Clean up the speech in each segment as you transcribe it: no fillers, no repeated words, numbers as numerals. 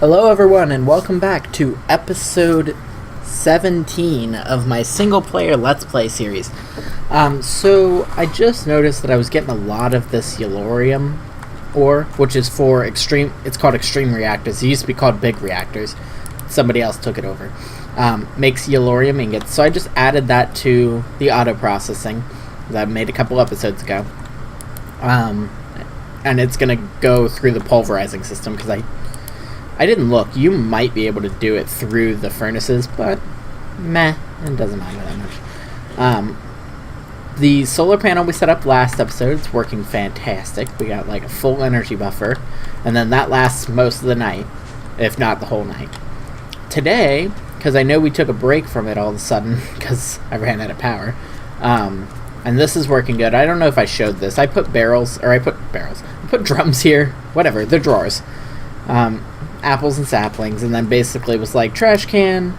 Hello everyone and welcome back to episode 17 of my single player Let's Play series. So I just noticed that I was getting a lot of this Yellorium ore, which is for it's called extreme reactors. It used to be called big reactors. Somebody else took it over. Makes Yellorium ingots. So I just added that to the auto processing that I made a couple episodes ago. And it's going to go through the pulverizing system because I didn't look. You might be able to do it through the furnaces, but meh, it doesn't matter that much. The solar panel we set up last episode is working fantastic. We got like a full energy buffer, and then that lasts most of the night, if not the whole night. Today, because I know we took a break from it all of a sudden because I ran out of power, and this is working good. I don't know if I showed this. I put drums here, whatever, they're drawers. Apples and saplings, and then basically was like trash can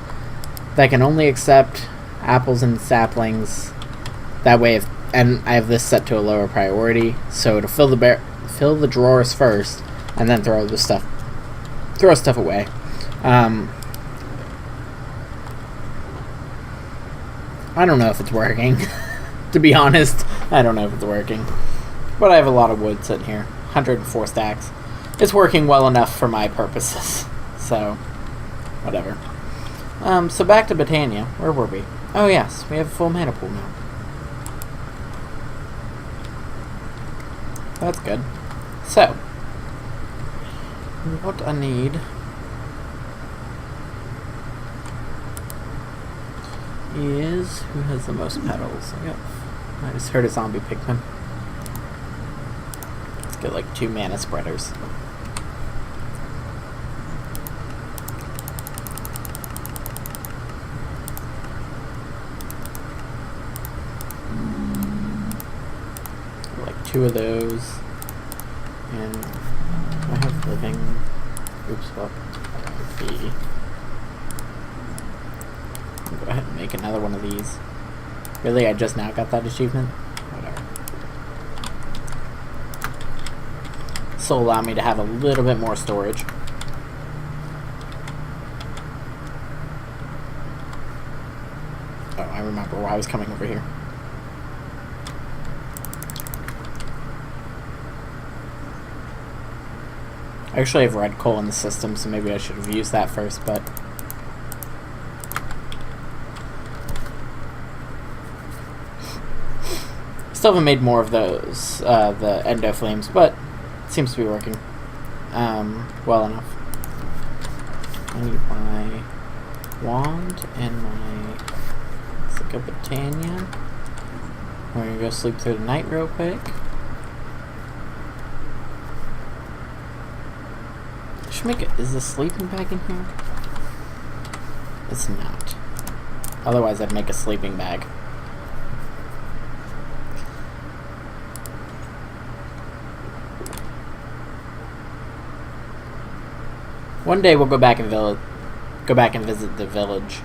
that can only accept apples and saplings. That way, and I have this set to a lower priority, so to fill the drawers first, and then throw stuff away. I don't know if it's working. To be honest, I don't know if it's working, but I have a lot of wood sitting here, 104 stacks. It's working well enough for my purposes, so whatever. So back to Botania. Where were we? Oh yes, we have a full mana pool now. That's good. So, what I need is... who has the most petals? Yep. I just heard a zombie pigman. Let's get like 2 mana spreaders. Like 2 of those. And I have living... oops, well, I'll go ahead and make another one of these. Really, I just now got that achievement? Whatever. This will allow me to have a little bit more storage. Oh, I remember why I was coming over here. I actually have red coal in the system, so maybe I should have used that first, but... still haven't made more of those, the endo flames, but it seems to be working well enough. I need my wand and my... let's look up Botania. We're gonna go sleep through the night real quick. Is the sleeping bag in here? It's not. Otherwise I'd make a sleeping bag. One day we'll go back and visit the village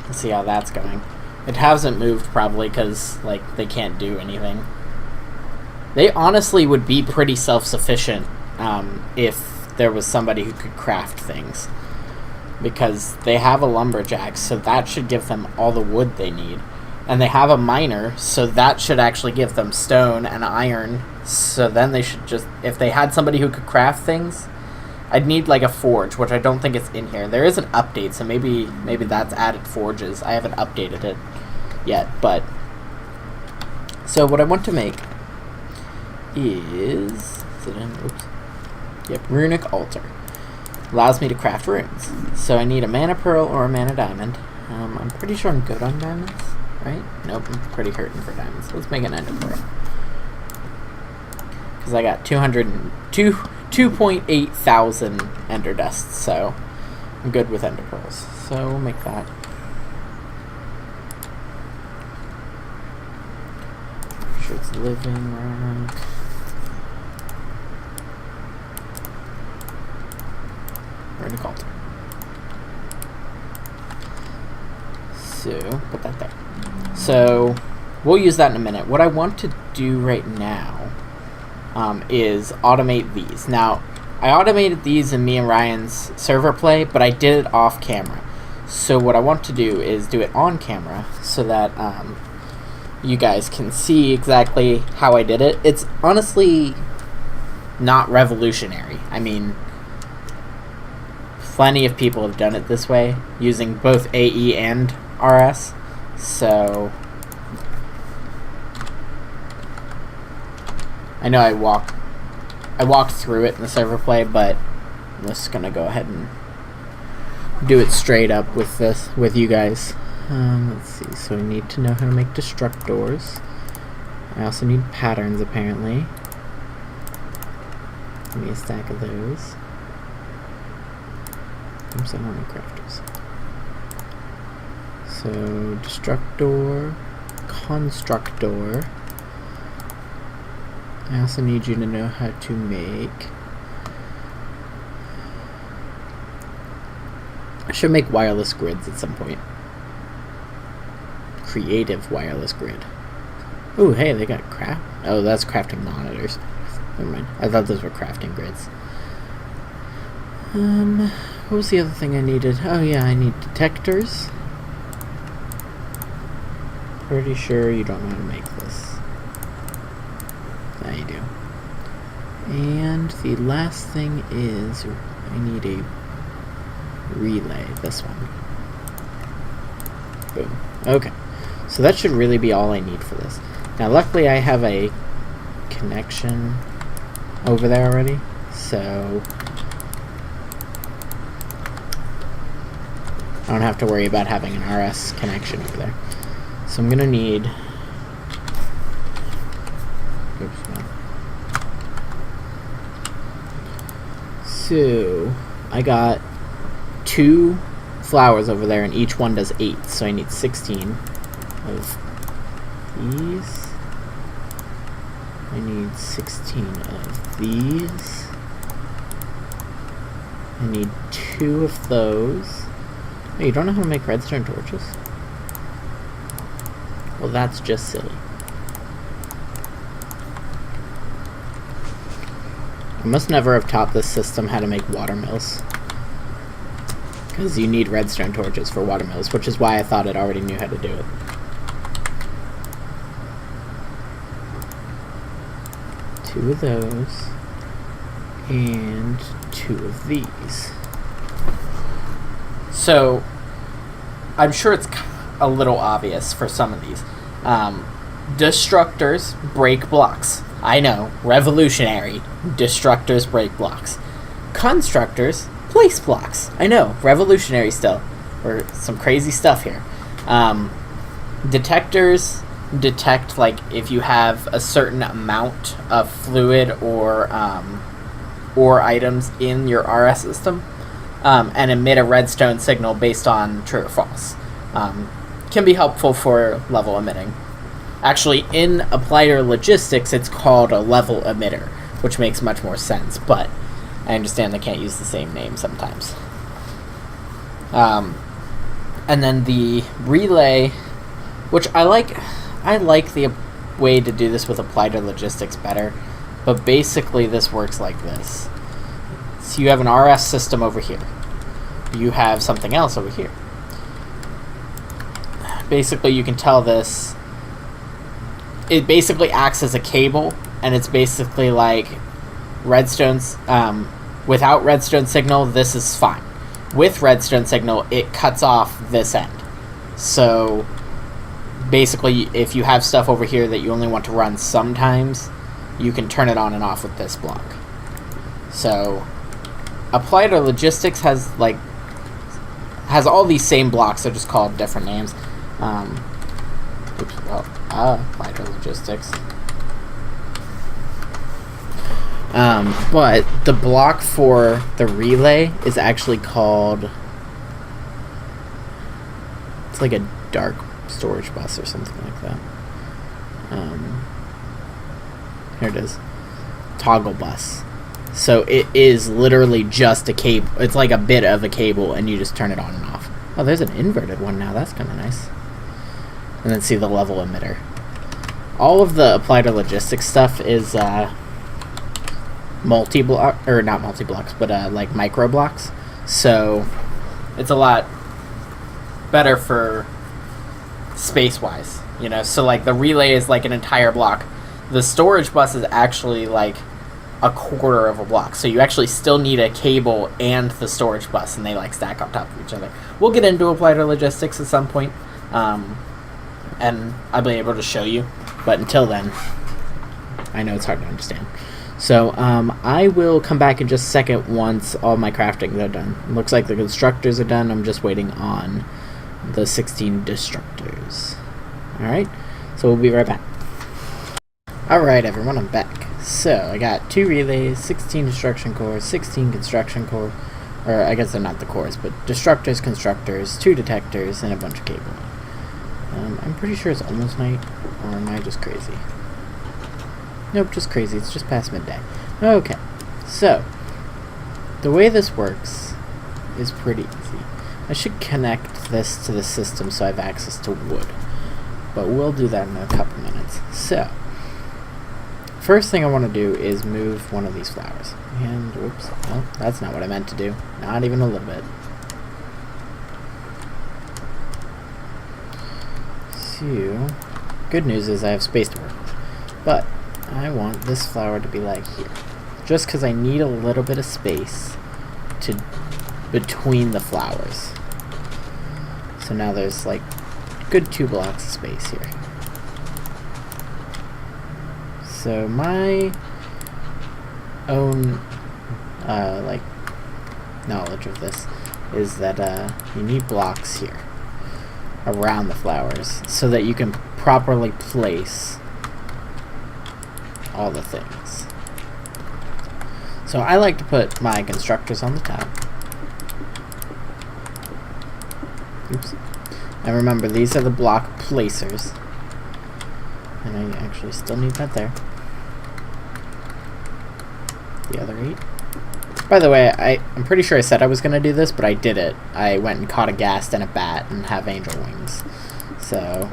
and see how that's going. It hasn't moved probably because like they can't do anything. They honestly would be pretty self-sufficient if there was somebody who could craft things, because they have a lumberjack, so that should give them all the wood they need, and they have a miner, so that should actually give them stone and iron. So then they should just, if they had somebody who could craft things, I'd need like a forge, which I don't think is in here. There is an update, so maybe that's added forges. I haven't updated it yet, but so what I want to make is it in? Oops. Yep, runic altar. Allows me to craft runes. So I need a mana pearl or a mana diamond. I'm pretty sure I'm good on diamonds, right? Nope, I'm pretty hurting for diamonds. Let's make an ender pearl. Because I got 2.8 thousand ender dusts, so I'm good with ender pearls. So we'll make that. Make sure it's living right. Runic altar. So, put that there. So, we'll use that in a minute. What I want to do right now is automate these. Now, I automated these in me and Ryan's server play, but I did it off camera. So what I want to do is do it on camera so that you guys can see exactly how I did it. It's honestly not revolutionary. I mean, plenty of people have done it this way, using both AE and RS. So I know I walked through it in the server play, but I'm just gonna go ahead and do it straight up with you guys. Let's see. So we need to know how to make destructors. I also need patterns, apparently. Give me a stack of those. Oops, I don't need crafters. So destructor, constructor. I also need you to know how to make... I should make wireless grids at some point. Creative wireless grid. Ooh, hey, they got craft. Oh, that's crafting monitors. Never mind. I thought those were crafting grids. What was the other thing I needed? Oh yeah, I need detectors. Pretty sure you don't know how to make this. Now you do. And the last thing is I need a relay. This one. Boom. Okay. So that should really be all I need for this. Now luckily I have a connection over there already, so I don't have to worry about having an RS connection over there. So I'm gonna need... Oops, no. So I got 2 flowers over there and each one does 8, so I need 16 of these. I need 16 of these. I need 2 of those. Oh, you don't know how to make redstone torches? Well, that's just silly. I must never have taught this system how to make watermills. Because you need redstone torches for watermills, which is why I thought it already knew how to do it. Two of those. And 2 of these. So, I'm sure it's a little obvious for some of these. Destructors break blocks. I know, revolutionary. Destructors break blocks. Constructors place blocks. I know, revolutionary still. Or some crazy stuff here. Detectors detect, like, if you have a certain amount of fluid or items in your RS system, and emit a redstone signal based on true or false. Can be helpful for level emitting. Actually, in applied logistics, it's called a level emitter, which makes much more sense, but I understand they can't use the same name sometimes. And then the relay, which I like the way to do this with applied logistics better, but basically this works like this. So you have an RS system over here. You have something else over here. Basically, you can tell this. It basically acts as a cable, and it's basically like redstones. Without redstone signal, this is fine. With redstone signal, it cuts off this end. So basically, if you have stuff over here that you only want to run sometimes, you can turn it on and off with this block. So applied logistics has all these same blocks. They're just called different names. Applied logistics. But the block for the relay is actually called... It's like a dark storage bus or something like that. Here it is. Toggle bus. So it is literally just a cable. It's like a bit of a cable, and you just turn it on and off. Oh, there's an inverted one now. That's kind of nice. And then see the level emitter. All of the applied logistics stuff is multi-block, or not multi-blocks, but like micro blocks. So it's a lot better for space-wise, you know. So like the relay is like an entire block. The storage bus is actually like a quarter of a block. So you actually still need a cable and the storage bus, and they like stack on top of each other. We'll get into applied logistics at some point, and I'll be able to show you. But until then, I know it's hard to understand. So I will come back in just a second once all my crafting are done. It looks like the constructors are done. I'm just waiting on the 16 destructors. Alright, so we'll be right back. Alright everyone, I'm back. So I got 2 relays, 16 destruction cores, 16 construction cores, or I guess they're not the cores, but destructors, constructors, 2 detectors, and a bunch of cable. I'm pretty sure it's almost night, or am I just crazy? Nope, just crazy. It's just past midday. Okay, so the way this works is pretty easy. I should connect this to the system so I have access to wood, but we'll do that in a couple minutes. So first thing I want to do is move one of these flowers. And whoops, well, that's not what I meant to do. Not even a little bit. So good news is I have space to work with, but I want this flower to be like here, just because I need a little bit of space to between the flowers. So now there's like good 2 blocks of space here. So my own like knowledge of this is that you need blocks here around the flowers so that you can properly place all the things. So I like to put my constructors on the top. Oops. And remember, these are the block placers. And I actually still need that there. The other 8. By the way, I'm pretty sure I said I was going to do this, but I did it. I went and caught a ghast and a bat and have angel wings. So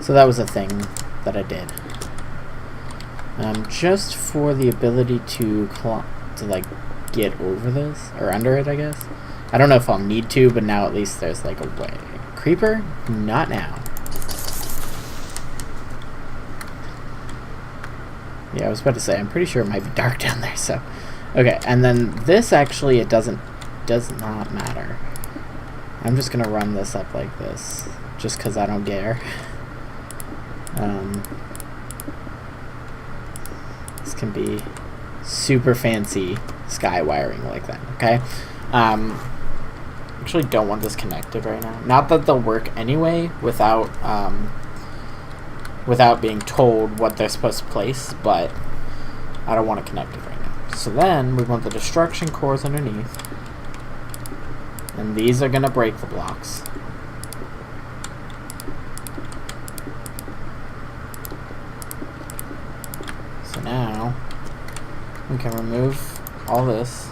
that was a thing that I did. Just for the ability to like get over this, or under it, I guess. I don't know if I'll need to, but now at least there's like a way. Creeper? Not now. Yeah, I was about to say, I'm pretty sure it might be dark down there, so. Okay, and then this actually, it does not matter. I'm just gonna run this up like this, just because I don't care. This can be super fancy sky wiring like that, okay? Actually don't want this connected right now. Not that they'll work anyway without being told what they're supposed to place, but I don't want to connect it right now. So then we want the destruction cores underneath, and these are going to break the blocks. So now we can remove all this.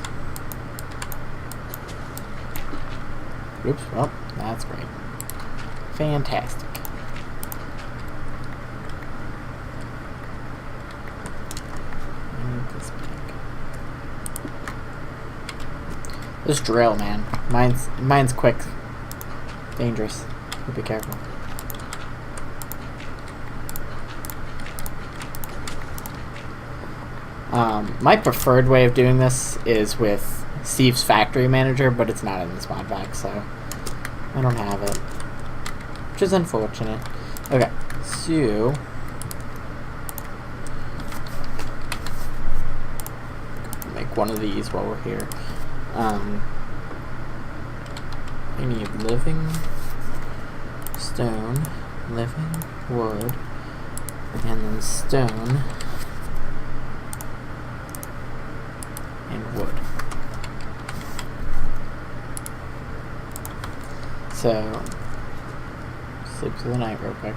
Oops, well, that's great. Fantastic. I need this back. This drill, man. Mine's quick. Dangerous. So be careful. My preferred way of doing this is with Steve's Factory Manager, but it's not in this mod pack, so I don't have it, which is unfortunate. Okay, so make one of these while we're here. I need living stone, living wood, and then stone and wood. So, sleep through the night real quick.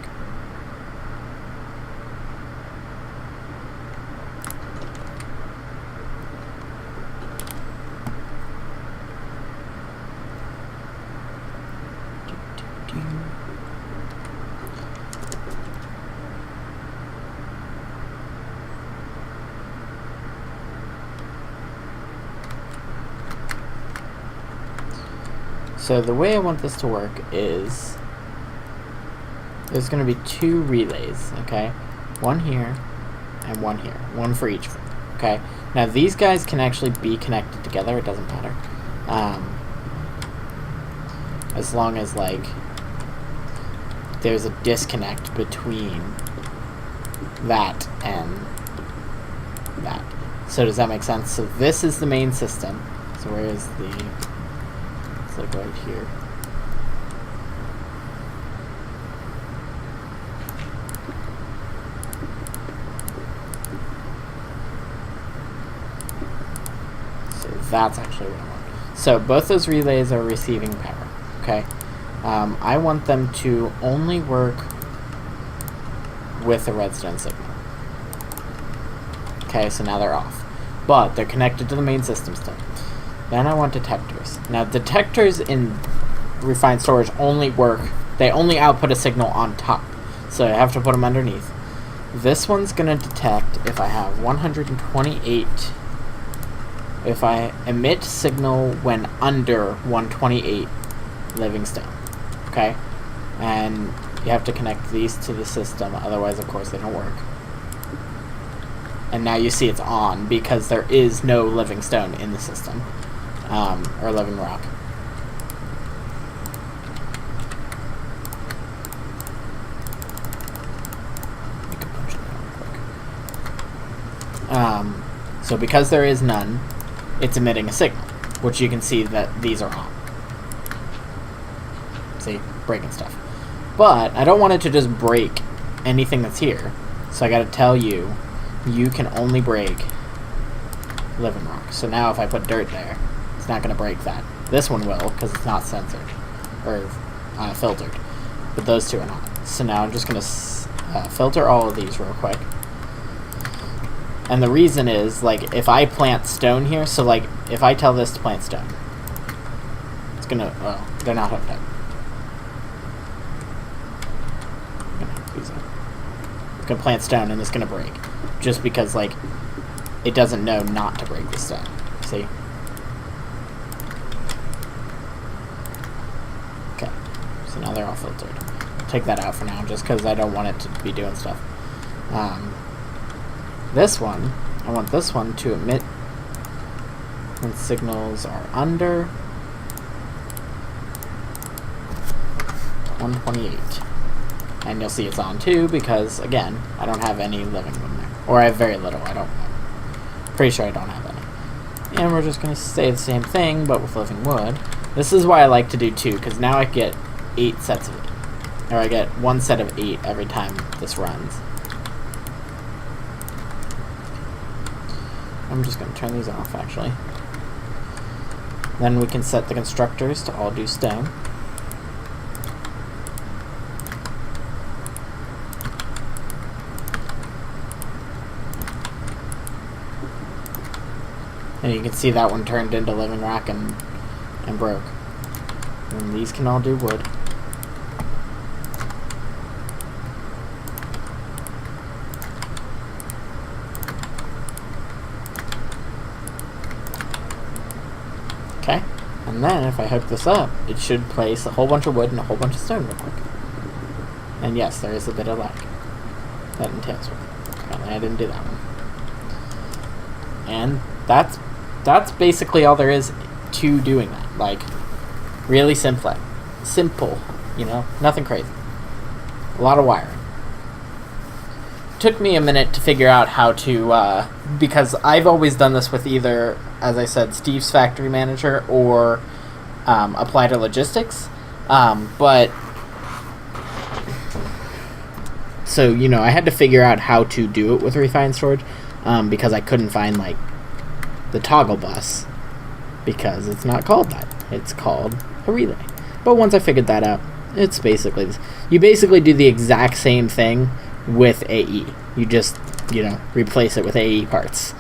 So the way I want this to work is there's going to be 2 relays, okay? One here and one here. One for each of them, okay? Now these guys can actually be connected together. It doesn't matter. As long as, like, there's a disconnect between that and that. So does that make sense? So this is the main system. So where is the... It's like right here. So that's actually what I want. So both those relays are receiving power. Okay. I want them to only work with a redstone signal. Okay, so now they're off. But they're connected to the main system still. Then I want detectors. Now detectors in refined storage only work, they only output a signal on top. So I have to put them underneath. This one's going to detect if I have 128, if I emit signal when under 128 living stone. Okay? And you have to connect these to the system, otherwise of course they don't work. And now you see it's on because there is no living stone in the system, or living rock. I can punch it down real quick. So because there is none, it's emitting a signal, which you can see that these are on. See? Breaking stuff. But I don't want it to just break anything that's here, so I gotta tell you, you can only break living rock. So now if I put dirt there, it's not going to break that. This one will, because it's not censored, or filtered. But those two are not. So now I'm just going to filter all of these real quick. And the reason is, like, if I plant stone here, so like, if I tell this to plant stone, it's going to, well, they're not hooked up. I'm going to hook these up. It's going to plant stone and it's going to break. Just because, like, it doesn't know not to break the stone. See? Okay. So now they're all filtered. Take that out for now, just because I don't want it to be doing stuff. This one, I want this one to emit when signals are under 128. And you'll see it's on too, because, again, I don't have any living in there. Or I have very little, I don't know. Pretty sure I don't have any. And we're just going to say the same thing, but with living wood. This is why I like to do 2, because now I get 8 sets of 8. Or I get 1 set of 8 every time this runs. I'm just going to turn these off, actually. Then we can set the constructors to all do stone. And you can see that one turned into living rock and broke. And these can all do wood. Okay, and then if I hook this up, it should place a whole bunch of wood and a whole bunch of stone real quick. And yes, there is a bit of lag. That entails work. Apparently I didn't do that one. And that's basically all there is to doing that. Like, really simple, you know, nothing crazy. A lot of wiring. Took me a minute to figure out how to, because I've always done this with either, as I said, Steve's Factory Manager or Applied Logistics, but so, you know, I had to figure out how to do it with refined storage, because I couldn't find, like, the toggle bus, because it's not called that. It's called a relay. But once I figured that out, it's basically this. You basically do the exact same thing with AE. You just, you know, replace it with AE parts.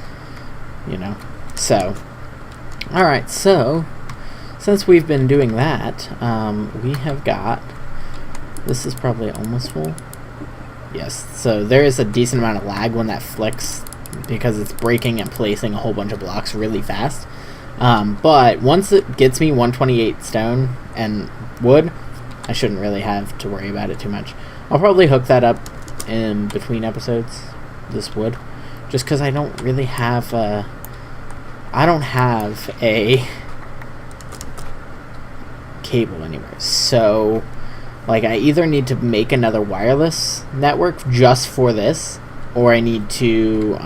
You know? So, alright, so, since we've been doing that, we have got, this is probably almost full. Yes, so there is a decent amount of lag when that flicks, because it's breaking and placing a whole bunch of blocks really fast. But once it gets me 128 stone, and wood, I shouldn't really have to worry about it too much. I'll probably hook that up in between episodes, this wood, just because I don't really have a cable anywhere. So, like, I either need to make another wireless network just for this, or I need to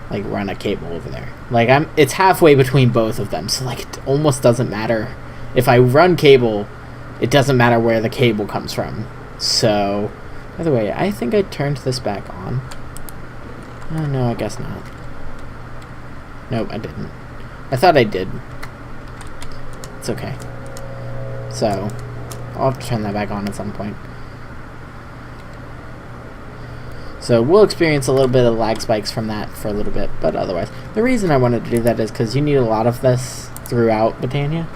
like run a cable over there. Like, it's halfway between both of them, so like it almost doesn't matter. If I run cable, it doesn't matter where the cable comes from. So, by the way, I think I turned this back on. Oh, no, I guess not. Nope, I didn't. I thought I did. It's okay. So, I'll have to turn that back on at some point. So we'll experience a little bit of lag spikes from that for a little bit, but otherwise. The reason I wanted to do that is because you need a lot of this throughout Botania.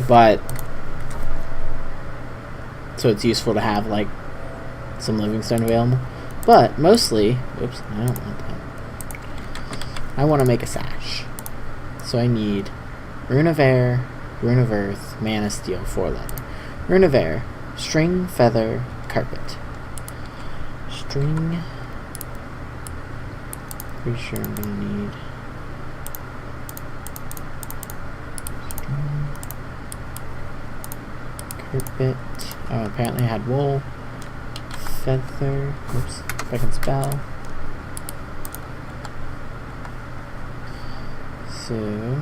But so it's useful to have, like, some livingstone available. But mostly, oops, I don't want that. I want to make a sash. So I need Rune of Air, Rune of Earth, Mana Steel, 4 leather. Rune of Air, string, feather, carpet. String. Pretty sure I'm gonna need string, carpet. Oh, apparently I had wool, feather. Oops, if I can spell. So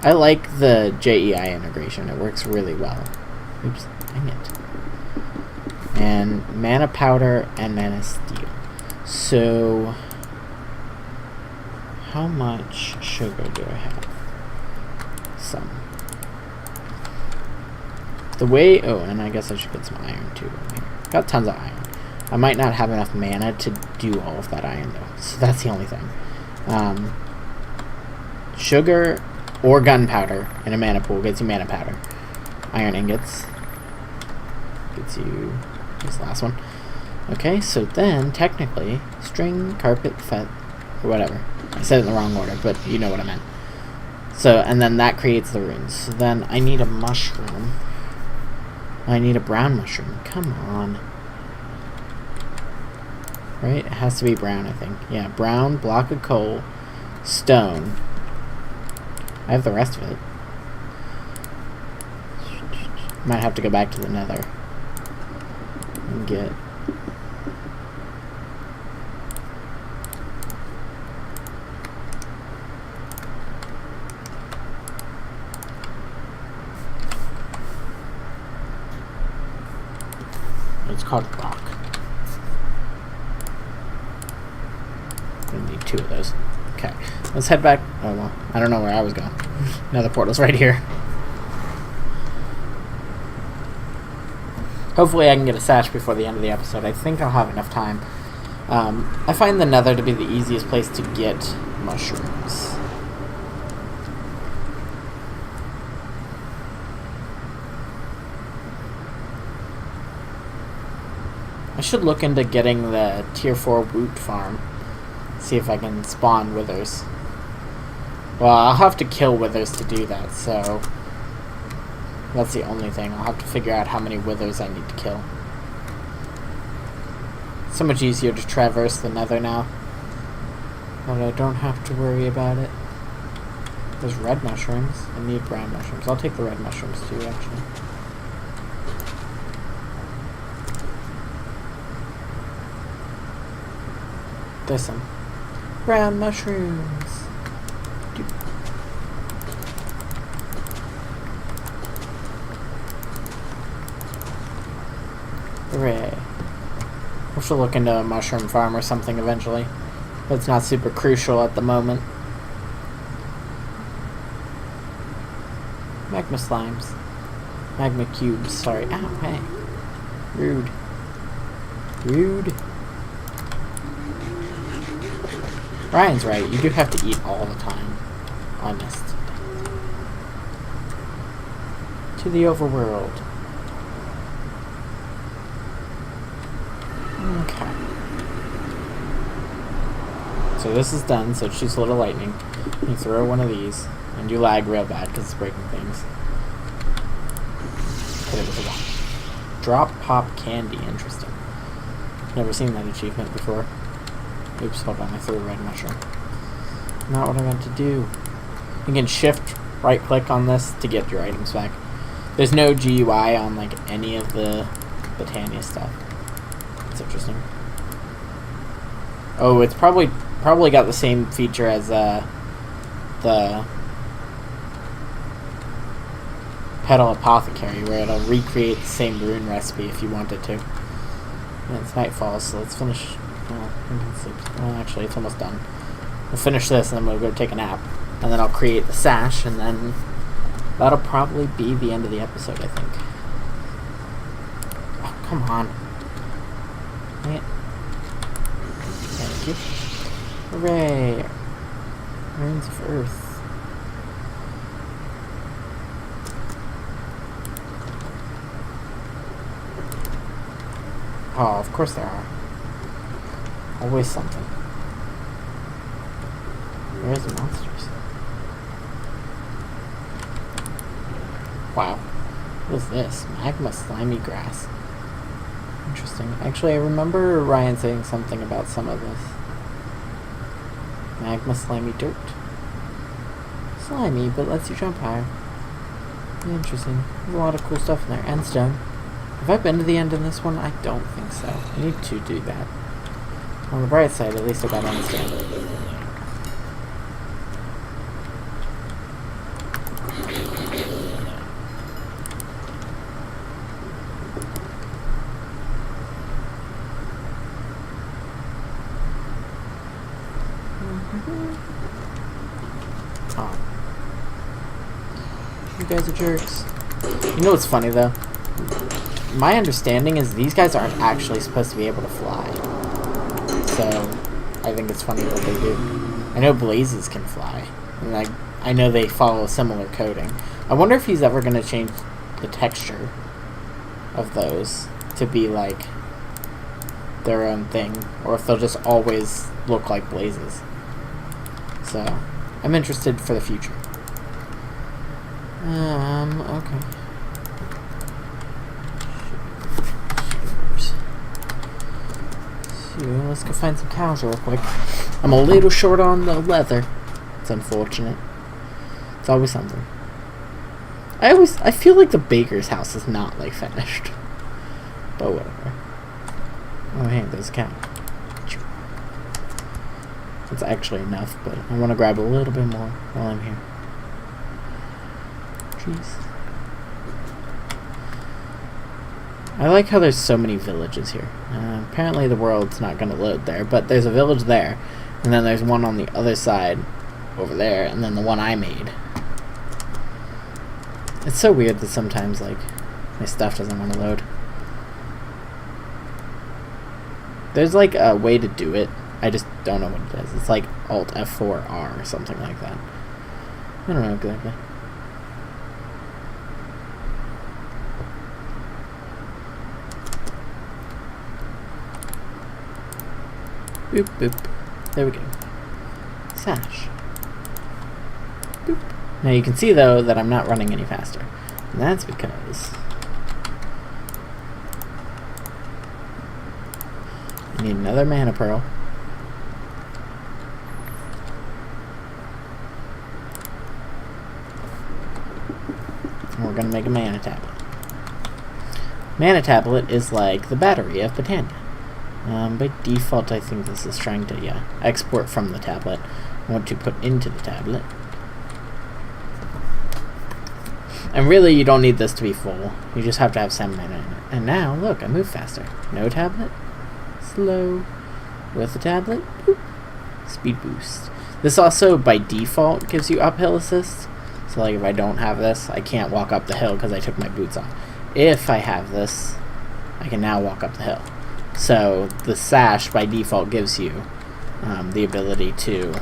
I like the JEI integration. It works really well. Oops, dang it. And mana powder and mana steel. So how much sugar do I have? Some. The way, oh, and I guess I should get some iron too in here. Got tons of iron. I might not have enough mana to do all of that iron though, so that's the only thing. Sugar or gunpowder in a mana pool gets you mana powder. Iron ingots gets you this last one. Okay, so then technically string, carpet, or whatever. I said it in the wrong order, but you know what I meant. So, and then that creates the runes. So then I need a mushroom. I need a brown mushroom. Come on. Right? It has to be brown, I think. Yeah, brown, block of coal, stone. I have the rest of it. Might have to go back to the nether and get... It's called rock. Gonna need 2 of those. Okay, let's head back. Oh well, I don't know where I was going. Another portal's right here. Hopefully I can get a sash before the end of the episode. I think I'll have enough time. I find the nether to be the easiest place to get mushrooms. I should look into getting the tier 4 root farm. See if I can spawn withers. Well, I'll have to kill withers to do that, so that's the only thing. I'll have to figure out how many withers I need to kill. So much easier to traverse the nether now, but I don't have to worry about it. There's red mushrooms. I need brown mushrooms. I'll take the red mushrooms too, actually. There's some brown mushrooms. Hooray. We should look into a mushroom farm or something eventually. But it's not super crucial at the moment. Magma slimes. Magma cubes, sorry. Ow, hey. Rude. Rude. Ryan's right, you do have to eat all the time. Honest. To the overworld. Okay. So this is done, so it shoots a little lightning. You throw one of these, and you lag real bad because it's breaking things. Hit it with a wand. Drop pop candy, interesting. Never seen that achievement before. Oops, hold on, I threw a red mushroom. Not what I meant to do. You can shift right click on this to get your items back. There's no GUI on like any of the Botania stuff. It's interesting. Oh, it's probably got the same feature as the Petal Apothecary, where it'll recreate the same rune recipe if you wanted to. And it's nightfall, so let's finish. Well, we can sleep. Well, actually, it's almost done. We'll finish this, and then we'll go take a nap. And then I'll create the sash, and then that'll probably be the end of the episode, I think. Oh, come on. Dang it. Thank you. Hooray! Runes of Earth. Oh, of course there are. Always something. Where's the monsters? Wow. What is this? Magma slimy grass. Interesting. Actually, I remember Ryan saying something about some of this. Magma slimy dirt. Slimy, but lets you jump higher. Interesting. There's a lot of cool stuff in there. And stone. Have I been to the end in this one? I don't think so. I need to do that. On the bright side, at least I got on stone. Oh. You guys are jerks. You know what's funny though? My understanding is these guys aren't actually supposed to be able to fly. So I think it's funny what they do. I know blazes can fly. And I know they follow a similar coding. I wonder if he's ever going to change the texture of those to be like their own thing. Or if they'll just always look like blazes. So I'm interested for the future. Okay. So let's go find some cows real quick. I'm a little short on the leather. It's unfortunate. It's always something. I feel like the baker's house is not like finished. But whatever. Oh hey, there's a cow. That's actually enough, but I want to grab a little bit more while I'm here. Jeez. I like how there's so many villages here. Apparently the world's not going to load there, but there's a village there, and then there's one on the other side over there, and then the one I made. It's so weird that sometimes, like, my stuff doesn't want to load. There's, like, a way to do it. I just don't know what it is. It's like Alt F4R or something like that. I don't know exactly. Boop, boop. There we go. Sash. Boop. Now you can see, though, that I'm not running any faster. And that's because I need another mana pearl. And we're going to make a mana tablet. Mana tablet is like the battery of Botania. By default, I think this is trying to, export from the tablet. I want to put into the tablet. And really, you don't need this to be full. You just have to have 7 mana in it. And now, look, I move faster. No tablet. Slow. With the tablet. Boop. Speed boost. This also, by default, gives you uphill assist. So, like, if I don't have this, I can't walk up the hill because I took my boots off. If I have this, I can now walk up the hill. So the sash by default gives you the ability to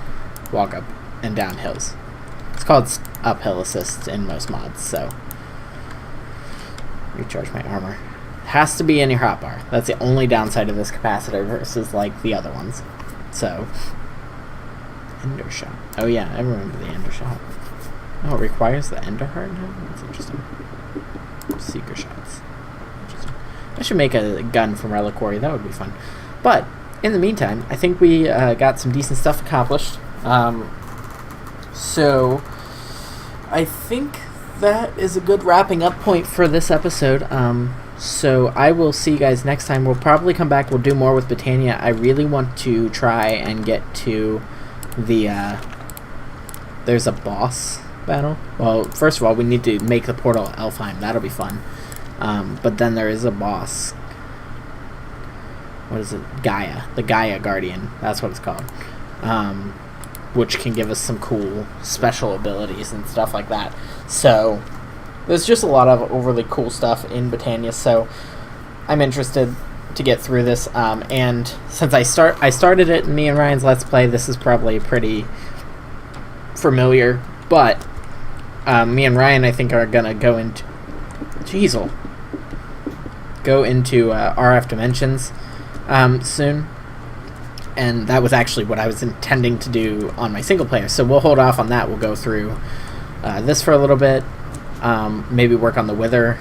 walk up and down hills. It's called uphill assist in most mods. So recharge my armor. Has to be in your hotbar. That's the only downside of this capacitor versus like the other ones. So Ender shot. Oh yeah, I remember the ender shot. Oh, it requires the ender heart now? That's interesting. Seeker shots. Interesting. I should make a gun from Reliquary. That would be fun. But, in the meantime, I think we got some decent stuff accomplished. So, I think that is a good wrapping up point for this episode. So I will see you guys next time. We'll probably come back. We'll do more with Botania. I really want to try and get to the... there's a boss battle. Well, first of all, we need to make the portal at Elfheim. That'll be fun. But then there is a boss. What is it? Gaia. The Gaia Guardian. That's what it's called. Which can give us some cool special abilities and stuff like that. So... there's just a lot of overly cool stuff in Botania, so I'm interested to get through this. And since I started it in me and Ryan's Let's Play, this is probably pretty familiar. But me and Ryan, I think, are gonna go into RF Dimensions soon. And that was actually what I was intending to do on my single player. So we'll hold off on that. We'll go through this for a little bit. Maybe work on the Wither,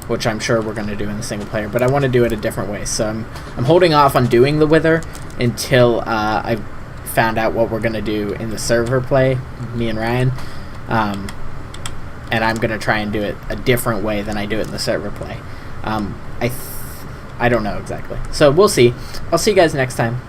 which I'm sure we're going to do in the single player, but I want to do it a different way. So I'm holding off on doing the Wither until I've found out what we're going to do in the server play, me and Ryan. And I'm going to try and do it a different way than I do it in the server play. I don't know exactly. So we'll see. I'll see you guys next time.